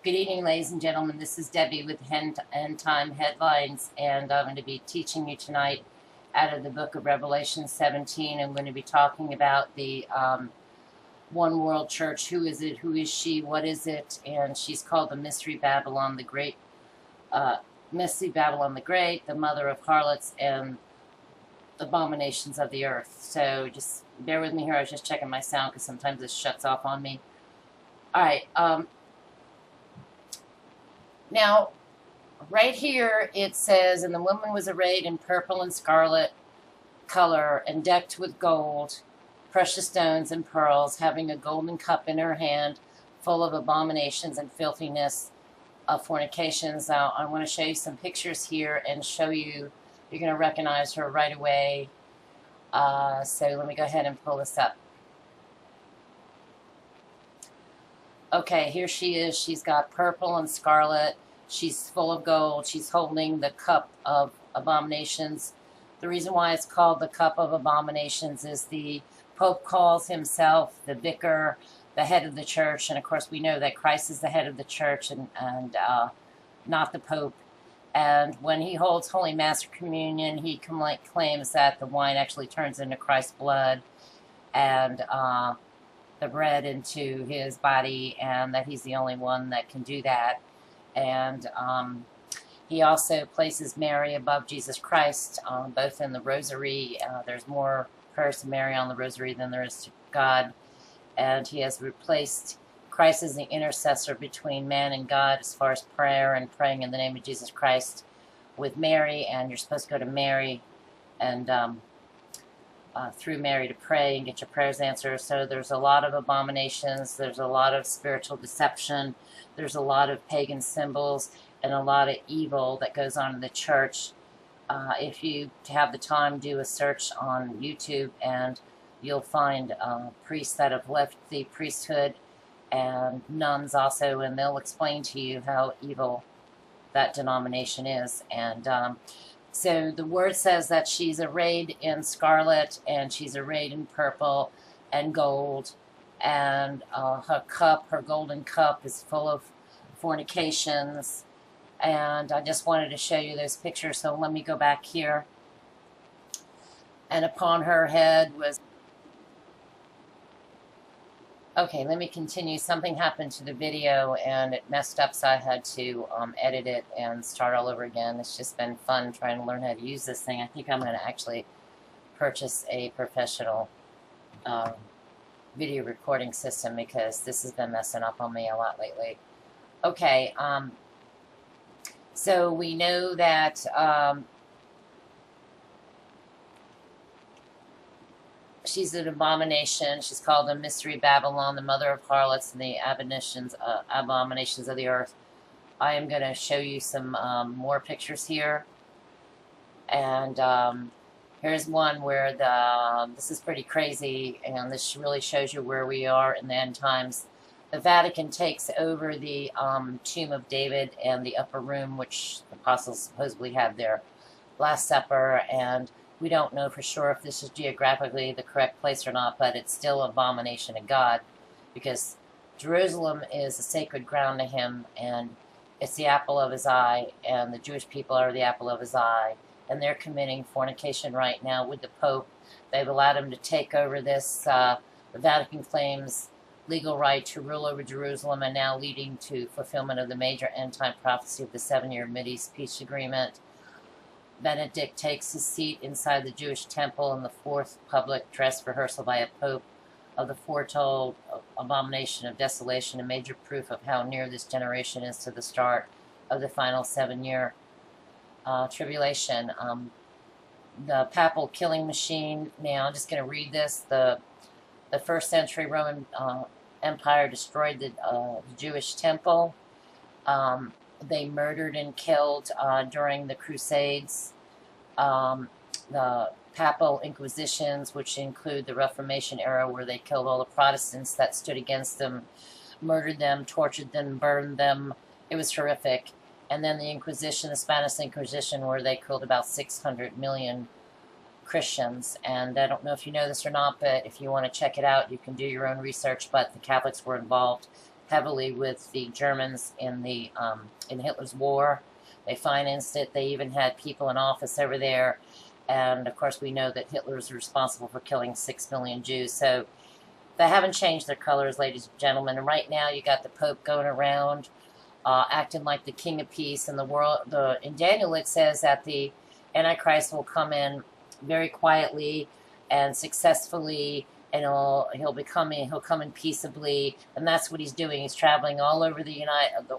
Good evening, ladies and gentlemen. This is Debbie with End Time Headlines, and I'm going to be teaching you tonight out of the book of Revelation 17. I'm going to be talking about the One World Church. Who is it? Who is she? What is it? And she's called the Mystery Babylon the Great, the mother of harlots and abominations of the earth. So just bear with me here. I was just checking my sound because sometimes this shuts off on me. All right. Now, right here it says, and the woman was arrayed in purple and scarlet color and decked with gold, precious stones and pearls, having a golden cup in her hand full of abominations and filthiness of fornications. Now, I want to show you some pictures here and show you, you're going to recognize her right away. So let me go ahead and pull this up. Okay, here she is. She's got purple and scarlet. She's full of gold. She's holding the cup of abominations. The reason why it's called the cup of abominations is the Pope calls himself the vicar, the head of the church. And of course, we know that Christ is the head of the church and not the Pope. And when he holds Holy Mass or Communion, he claims that the wine actually turns into Christ's blood and the bread into his body, and that he's the only one that can do that. And he also places Mary above Jesus Christ, both in the rosary. There's more prayers to Mary on the rosary than there is to God. And he has replaced Christ as the intercessor between man and God as far as prayer and praying in the name of Jesus Christ with Mary. And you're supposed to go to Mary and through Mary to pray and get your prayers answered. So there's a lot of abominations, there's a lot of spiritual deception, there's a lot of pagan symbols, and a lot of evil that goes on in the church. If you have the time, do a search on YouTube and you'll find priests that have left the priesthood and nuns also, and they'll explain to you how evil that denomination is. And so the word says that she's arrayed in scarlet and she's arrayed in purple and gold, and her golden cup is full of fornications. And I just wanted to show you those pictures, so let me go back here. And upon her head was... Okay, let me continue. Something happened to the video and it messed up, so I had to edit it and start all over again. It's just been fun trying to learn how to use this thing. I think I'm going to actually purchase a professional video recording system because this has been messing up on me a lot lately. Okay, so we know that she's an abomination. She's called the Mystery Babylon, the mother of harlots and the abominations of the earth. I am going to show you some more pictures here. And here's one where this is pretty crazy, and this really shows you where we are in the end times. The Vatican takes over the tomb of David and the upper room, which the apostles supposedly had their Last Supper, and we don't know for sure if this is geographically the correct place or not, but it's still an abomination to God because Jerusalem is a sacred ground to him, and it's the apple of his eye, and the Jewish people are the apple of his eye, and they're committing fornication right now with the Pope. They've allowed him to take over this. The Vatican claims legal right to rule over Jerusalem, and now leading to fulfillment of the major end-time prophecy of the 7-year Mideast peace agreement. Benedict takes his seat inside the Jewish temple in the 4th public dress rehearsal by a pope of the foretold abomination of desolation, a major proof of how near this generation is to the start of the final 7-year tribulation. The papal killing machine. Now, I'm just going to read this. The 1st century Roman Empire destroyed the Jewish temple. They murdered and killed during the Crusades. The papal inquisitions, which include the Reformation era, where they killed all the Protestants that stood against them, murdered them, tortured them, burned them. It was horrific. And then the Inquisition, the Spanish Inquisition, where they killed about 600 million Christians. And I don't know if you know this or not, but if you want to check it out, you can do your own research. But the Catholics were involved heavily with the Germans in Hitler's war. They financed it. They even had people in office over there. And, of course, we know that Hitler is responsible for killing 6 million Jews. So they haven't changed their colors, ladies and gentlemen. And right now you got the Pope going around acting like the King of Peace in the world. In Daniel it says that the Antichrist will come in very quietly and successfully, and he'll come in peaceably, and that's what he's doing. He's traveling all over the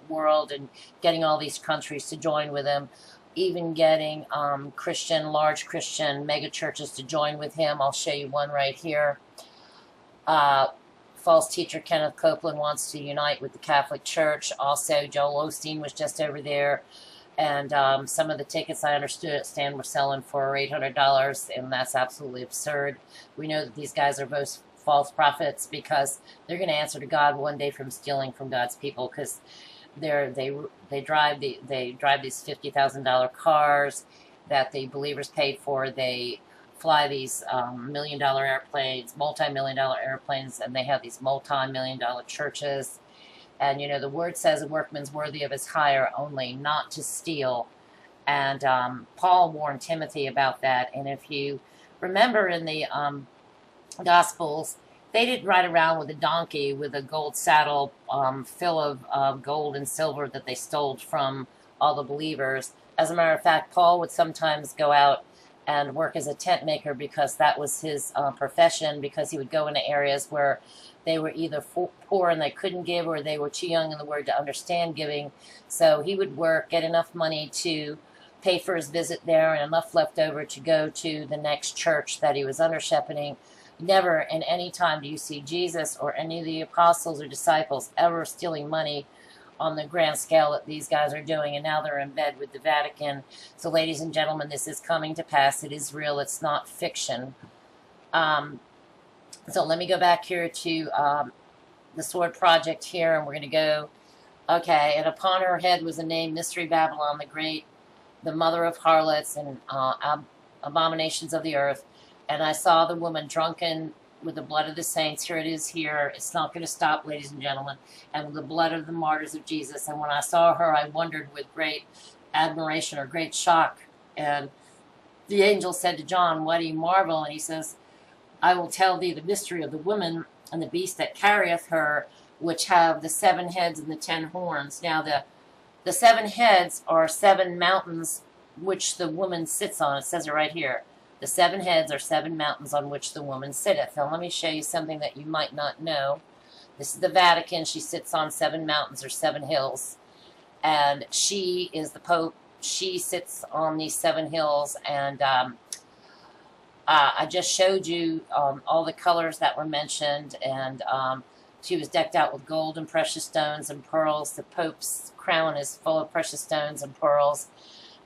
world and getting all these countries to join with him, even getting large Christian mega churches to join with him. I'll show you one right here. False teacher Kenneth Copeland wants to unite with the Catholic Church. Also, Joel Osteen was just over there. And some of the tickets, I understand, were selling for $800, and that's absolutely absurd. We know that these guys are both false prophets because they're going to answer to God one day from stealing from God's people, because they drive these $50,000 cars that the believers paid for. They fly these million-dollar airplanes, multi-million-dollar airplanes, and they have these multi-million-dollar churches. And, you know, the word says a workman's worthy of his hire only, not to steal. And Paul warned Timothy about that. And if you remember in the Gospels, they didn't ride around with a donkey with a gold saddle full of gold and silver that they stole from all the believers. As a matter of fact, Paul would sometimes go out and work as a tent maker because that was his profession, because he would go into areas where they were either poor and they couldn't give, or they were too young in the word to understand giving. So he would work, get enough money to pay for his visit there, and enough left over to go to the next church that he was under shepherding. Never in any time do you see Jesus or any of the apostles or disciples ever stealing money on the grand scale that these guys are doing, and now they're in bed with the Vatican. So, ladies and gentlemen, this is coming to pass. It is real. It's not fiction. So let me go back here to the Sword Project here, and we're going to go, okay, and upon her head was the name Mystery Babylon the Great, the mother of harlots and abominations of the earth. And I saw the woman drunken with the blood of the saints. Here it is here. It's not going to stop, ladies and gentlemen. And with the blood of the martyrs of Jesus. And when I saw her, I wondered with great admiration or great shock. And the angel said to John, why do you marvel? And he says, I will tell thee the mystery of the woman and the beast that carrieth her, which have the 7 heads and the 10 horns. Now the 7 heads are 7 mountains which the woman sits on. It says it right here. The 7 heads are 7 mountains on which the woman sitteth. Now let me show you something that you might not know. This is the Vatican. She sits on 7 mountains or 7 hills. And she is the Pope. She sits on these 7 hills. And I just showed you all the colors that were mentioned. And she was decked out with gold and precious stones and pearls. The Pope's crown is full of precious stones and pearls.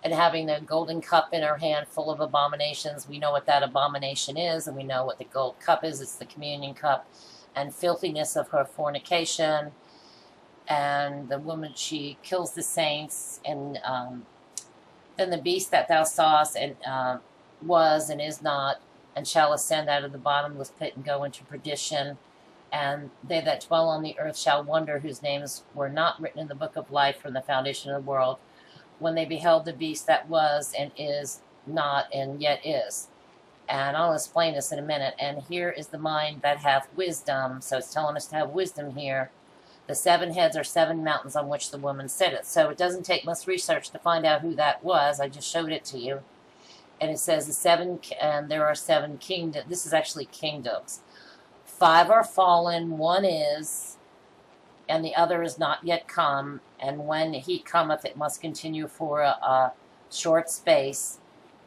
And having the golden cup in her hand full of abominations. We know what that abomination is, and we know what the gold cup is. It's the communion cup. And filthiness of her fornication. And the woman, she kills the saints. And then the beast that thou sawest and was and is not, and shall ascend out of the bottomless pit and go into perdition. And they that dwell on the earth shall wonder, whose names were not written in the book of life from the foundation of the world, when they beheld the beast that was and is not and yet is. And I'll explain this in a minute. And here is the mind that hath wisdom. So it's telling us to have wisdom here. The 7 heads are 7 mountains on which the woman sitteth. So it doesn't take much research to find out who that was. I just showed it to you. And it says and there are 7 kingdoms. This is actually kingdoms. 5 are fallen, 1 is, and the other is not yet come. And when he cometh, it must continue for a short space.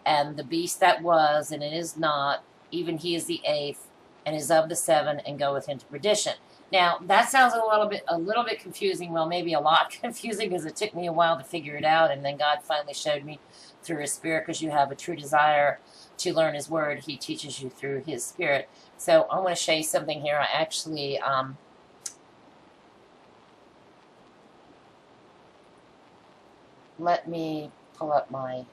And the beast that was, and it is not, even he is the 8th, and is of the 7, and goeth into perdition. Now, that sounds a little bit confusing. Well, maybe a lot confusing, because it took me a while to figure it out. And then God finally showed me through his Spirit, because you have a true desire to learn his word. He teaches you through his Spirit. So I want to show you something here. I actually... let me pull up my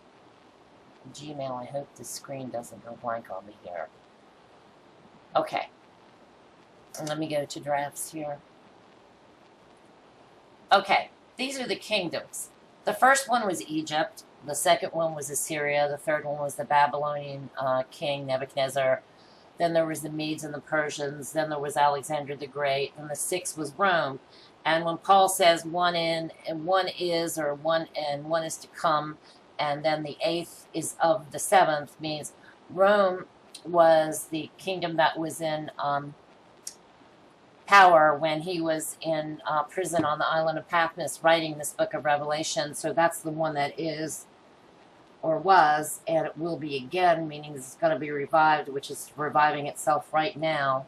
Gmail. I hope the screen doesn't go blank on me here. Okay. And let me go to drafts here. Okay, these are the kingdoms. The first one was Egypt. The second one was Assyria. The third one was the Babylonian king Nebuchadnezzar. Then there was the Medes and the Persians. Then there was Alexander the Great. And the sixth was Rome. And when Paul says one in and one is, or one and one is to come, and then the eighth is of the seventh, means Rome was the kingdom that was in power when he was in prison on the island of Patmos writing this book of Revelation. So that's the one that is or was, and it will be again, meaning it's going to be revived, which is reviving itself right now.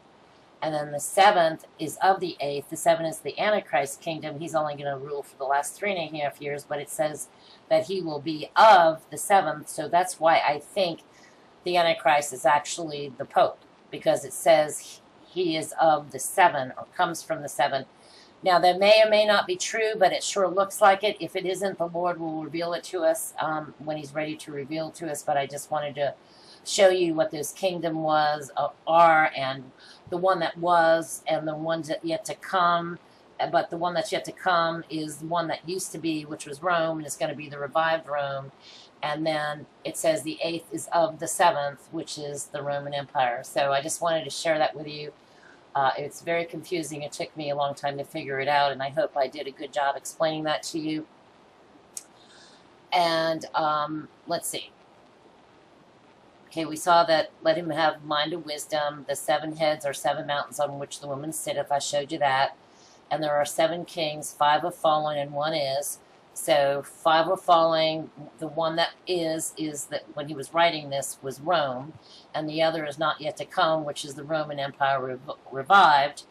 And then the seventh is of the eighth. The seventh is the Antichrist kingdom. He's only going to rule for the last 3.5 years, but it says that he will be of the seventh. So that's why I think the Antichrist is actually the Pope, because it says he is of the seven, or comes from the seven. Now, that may or may not be true, but it sure looks like it. If it isn't, the Lord will reveal it to us when he's ready to reveal it to us. But I just wanted to show you what those kingdom are, and the one that was, and the ones that yet to come. But the one that's yet to come is the one that used to be, which was Rome, and it's going to be the revived Rome. And then it says the eighth is of the seventh, which is the Roman Empire. So I just wanted to share that with you. It's very confusing. It took me a long time to figure it out, and I hope I did a good job explaining that to you. And let's see. Okay, we saw that let him have mind of wisdom. The 7 heads are 7 mountains on which the woman sitteth. I showed you that. And there are 7 kings, 5 have fallen and 1 is. So 5 were falling. The one that is that when he was writing this was Rome. And the other is not yet to come, which is the Roman Empire revived.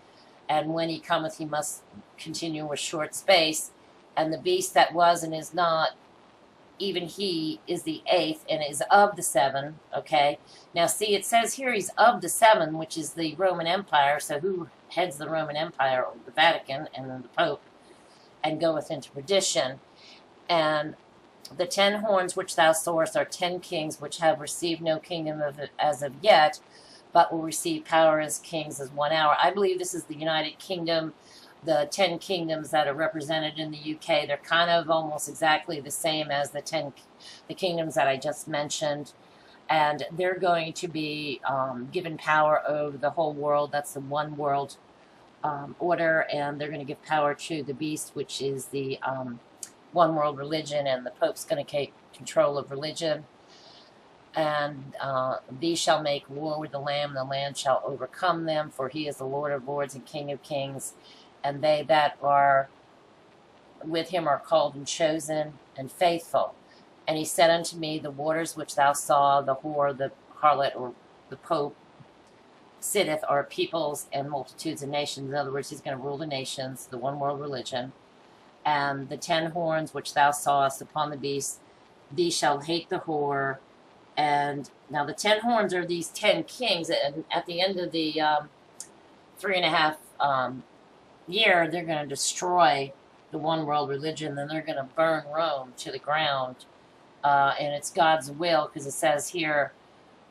And when he cometh, he must continue a short space. And the beast that was and is not, even he is the 8th and is of the 7, okay? Now, see, it says here he's of the 7, which is the Roman Empire. So who heads the Roman Empire? The Vatican and then the Pope, and goeth into perdition. And the 10 horns which thou sawest are 10 kings which have received no kingdom as of yet, but will receive power as kings as 1 hour. I believe this is the United Kingdom. The 10 kingdoms that are represented in the UK, they're kind of almost exactly the same as the kingdoms that I just mentioned. And they're going to be given power over the whole world. That's the one world order. And they're going to give power to the beast, which is the one world religion. And the Pope's going to take control of religion. And these shall make war with the Lamb. The Lamb shall overcome them. For he is the Lord of lords and King of kings. And they that are with him are called and chosen and faithful. And he said unto me, the waters which thou saw, the whore, the harlot, or the Pope, sitteth, are peoples and multitudes of nations. In other words, he's going to rule the nations, the one world religion. And the 10 horns which thou sawest upon the beast, these shall hate the whore. And now the 10 horns are these 10 kings. And at the end of the 3.5 year, they're going to destroy the one world religion. Then they're going to burn Rome to the ground. And it's God's will, because it says here,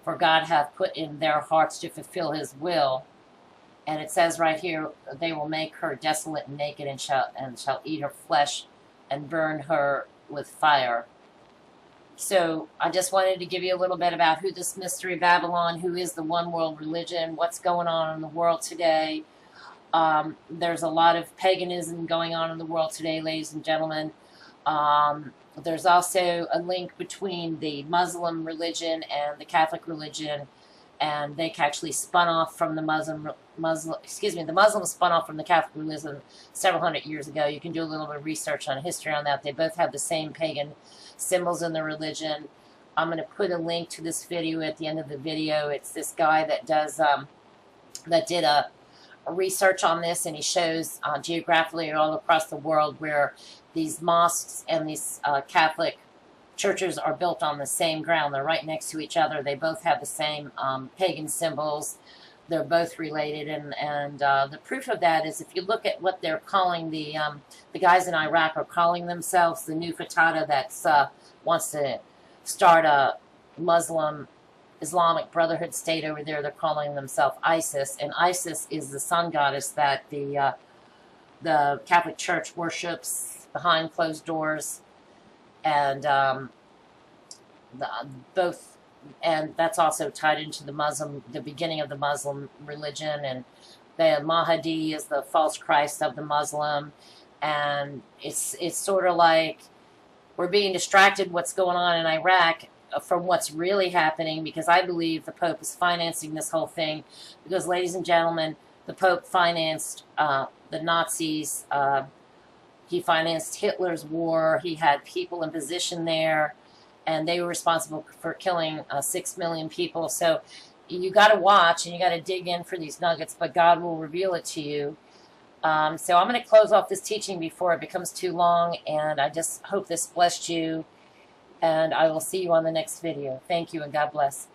for God hath put in their hearts to fulfill his will. And it says right here, they will make her desolate and naked, and shall eat her flesh and burn her with fire. So I just wanted to give you a little bit about who this Mystery Babylon, who is the one world religion, what's going on in the world today. There's a lot of paganism going on in the world today, ladies and gentlemen. There's also a link between the Muslim religion and the Catholic religion, and they actually spun off from the the Muslims spun off from the Catholic religion several hundred years ago. You can do a little bit of research on history on that. They both have the same pagan symbols in the religion. I'm going to put a link to this video at the end of the video. It's this guy that does that did a research on this, and he shows geographically all across the world where these mosques and these Catholic churches are built on the same ground. They're right next to each other. They both have the same pagan symbols. They're both related, and the proof of that is if you look at what they're calling the guys in Iraq are calling themselves, the new Fatah that wants to start a Muslim Islamic Brotherhood state over there. They're calling themselves ISIS, and ISIS is the sun goddess that the the Catholic Church worships behind closed doors, and the, both, and that's also tied into the beginning of the Muslim religion, and the Mahdi is the false Christ of the Muslim, and it's sort of like we're being distracted what's going on in Iraq from what's really happening, because I believe the Pope is financing this whole thing, because, ladies and gentlemen, the Pope financed the Nazis. He financed Hitler's war. He had people in position there, and they were responsible for killing 6 million people. So you got to watch, and you got to dig in for these nuggets, but God will reveal it to you. So I'm going to close off this teaching before it becomes too long, and I just hope this blessed you, and I will see you on the next video. Thank you, and God bless.